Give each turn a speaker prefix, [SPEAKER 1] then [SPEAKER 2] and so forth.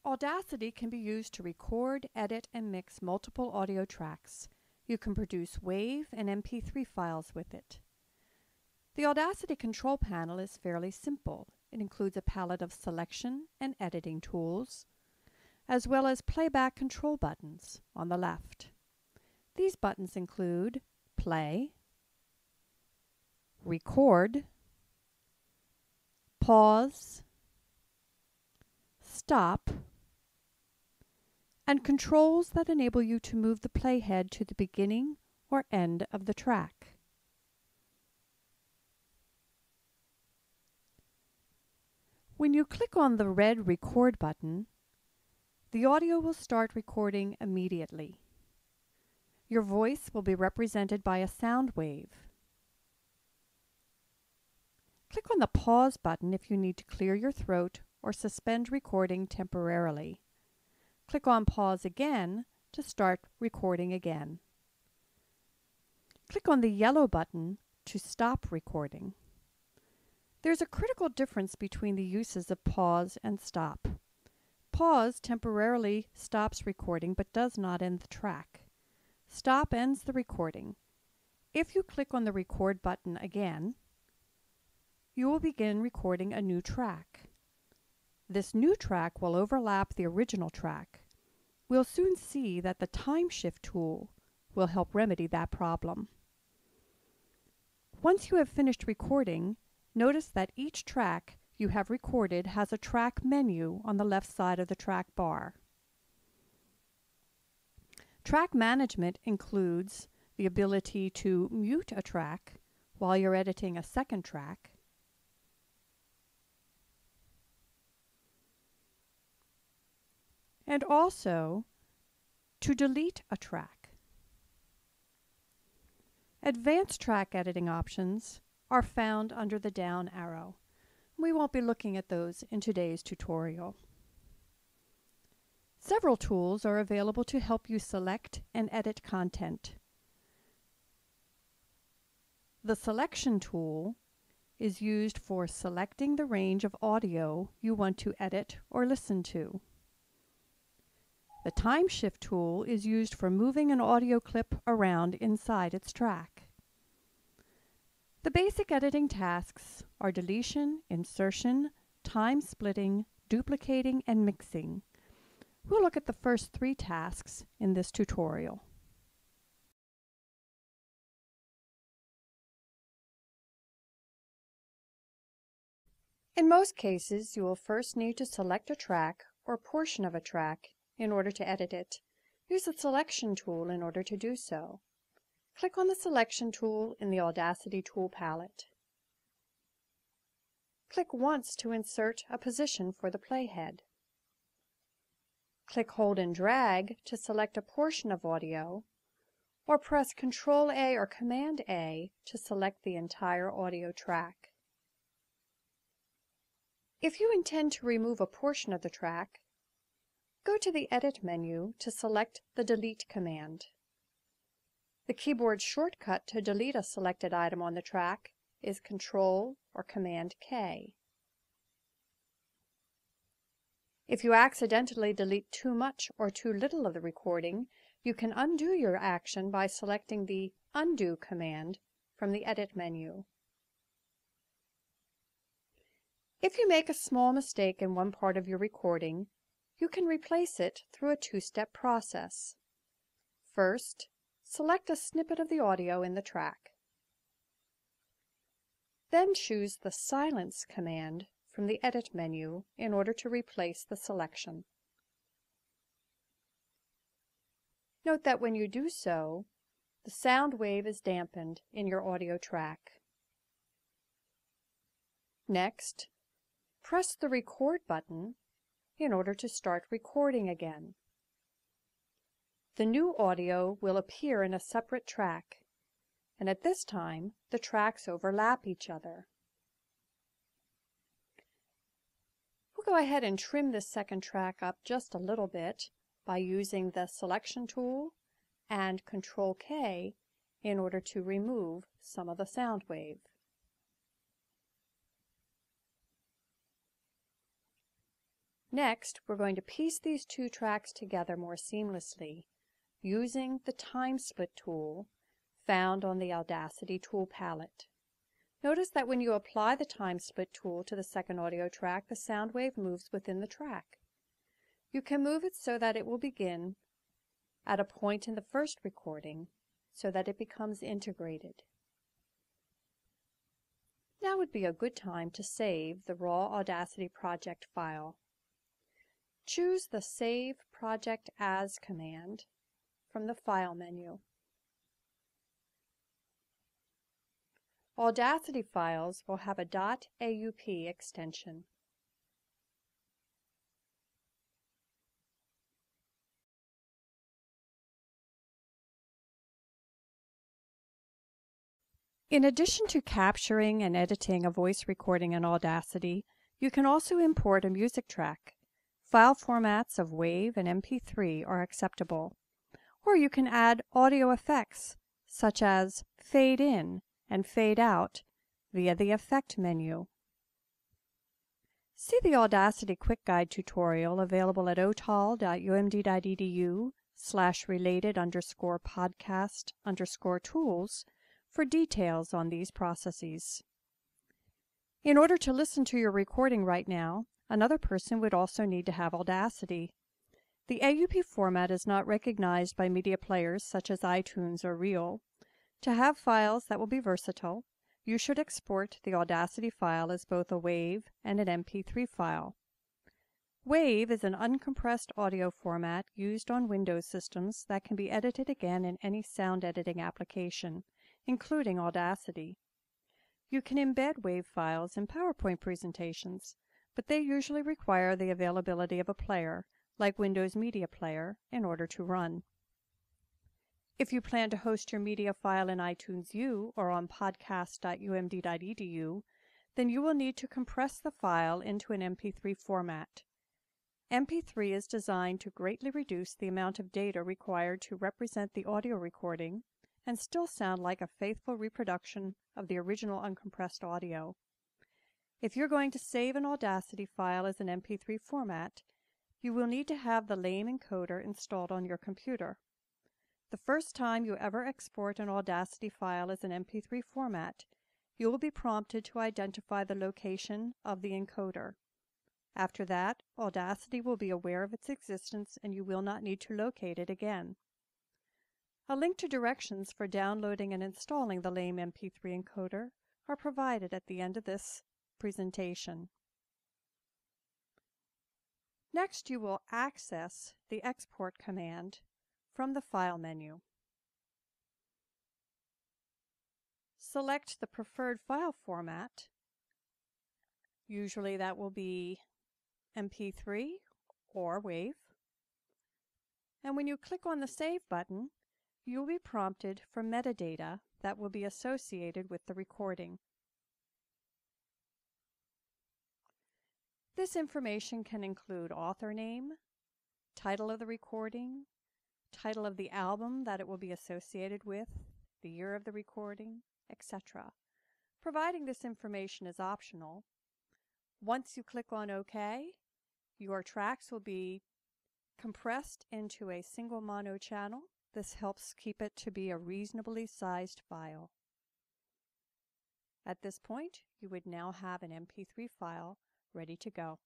[SPEAKER 1] Audacity can be used to record, edit, and mix multiple audio tracks. You can produce WAV and MP3 files with it. The Audacity control panel is fairly simple. It includes a palette of selection and editing tools, as well as playback control buttons on the left. These buttons include play, record, pause, stop, and controls that enable you to move the playhead to the beginning or end of the track. When you click on the red record button, the audio will start recording immediately. Your voice will be represented by a sound wave. Click on the pause button if you need to clear your throat or suspend recording temporarily. Click on pause again to start recording again. Click on the yellow button to stop recording. There's a critical difference between the uses of pause and stop. Pause temporarily stops recording but does not end the track. Stop ends the recording. If you click on the record button again, you will begin recording a new track. This new track will overlap the original track. We'll soon see that the time shift tool will help remedy that problem. Once you have finished recording, notice that each track you have recorded has a track menu on the left side of the track bar. Track management includes the ability to mute a track while you're editing a second track, and also to delete a track. Advanced track editing options are found under the down arrow. We won't be looking at those in today's tutorial. Several tools are available to help you select and edit content. The selection tool is used for selecting the range of audio you want to edit or listen to. The time shift tool is used for moving an audio clip around inside its track. The basic editing tasks are deletion, insertion, time splitting, duplicating, and mixing. We'll look at the first three tasks in this tutorial. In most cases, you will first need to select a track or portion of a track in order to edit it. Use the selection tool in order to do so. Click on the selection tool in the Audacity tool palette. Click once to insert a position for the playhead. Click, hold, and drag to select a portion of audio, or press Ctrl-A or Command-A to select the entire audio track. If you intend to remove a portion of the track, go to the Edit menu to select the Delete command. The keyboard shortcut to delete a selected item on the track is Ctrl or Command-K. If you accidentally delete too much or too little of the recording, you can undo your action by selecting the Undo command from the Edit menu. If you make a small mistake in one part of your recording, you can replace it through a two-step process. First, select a snippet of the audio in the track. Then choose the Silence command from the Edit menu in order to replace the selection. Note that when you do so, the sound wave is dampened in your audio track. Next, press the Record button in order to start recording again. The new audio will appear in a separate track, and at this time the tracks overlap each other. We'll go ahead and trim this second track up just a little bit by using the Selection tool and Ctrl-K in order to remove some of the sound wave. Next, we're going to piece these two tracks together more seamlessly using the time split tool found on the Audacity tool palette. Notice that when you apply the time split tool to the second audio track, the sound wave moves within the track. You can move it so that it will begin at a point in the first recording so that it becomes integrated. Now would be a good time to save the raw Audacity project file. Choose the Save Project As command from the File menu. Audacity files will have a .aup extension. In addition to capturing and editing a voice recording in Audacity, you can also import a music track. File formats of WAV and MP3 are acceptable. Or you can add audio effects, such as fade in and fade out, via the Effect menu. See the Audacity Quick Guide tutorial available at otal.umd.edu/related_podcast_tools for details on these processes. In order to listen to your recording right now, another person would also need to have Audacity. The AUP format is not recognized by media players such as iTunes or Reel. To have files that will be versatile, you should export the Audacity file as both a WAV and an MP3 file. WAV is an uncompressed audio format used on Windows systems that can be edited again in any sound editing application, including Audacity. You can embed WAV files in PowerPoint presentations, but they usually require the availability of a player, like Windows Media Player, in order to run. If you plan to host your media file in iTunes U or on podcast.umd.edu, then you will need to compress the file into an MP3 format. MP3 is designed to greatly reduce the amount of data required to represent the audio recording and still sound like a faithful reproduction of the original uncompressed audio. If you're going to save an Audacity file as an MP3 format, you will need to have the LAME encoder installed on your computer. The first time you ever export an Audacity file as an MP3 format, you will be prompted to identify the location of the encoder. After that, Audacity will be aware of its existence and you will not need to locate it again. A link to directions for downloading and installing the LAME MP3 encoder are provided at the end of this presentation. Next, you will access the Export command from the File menu. Select the preferred file format. Usually that will be MP3 or WAV. And when you click on the Save button, you will be prompted for metadata that will be associated with the recording. This information can include author name, title of the recording, title of the album that it will be associated with, the year of the recording, etc. Providing this information is optional. Once you click on OK, your tracks will be compressed into a single mono channel. This helps keep it to be a reasonably sized file. At this point, you would now have an MP3 file ready to go.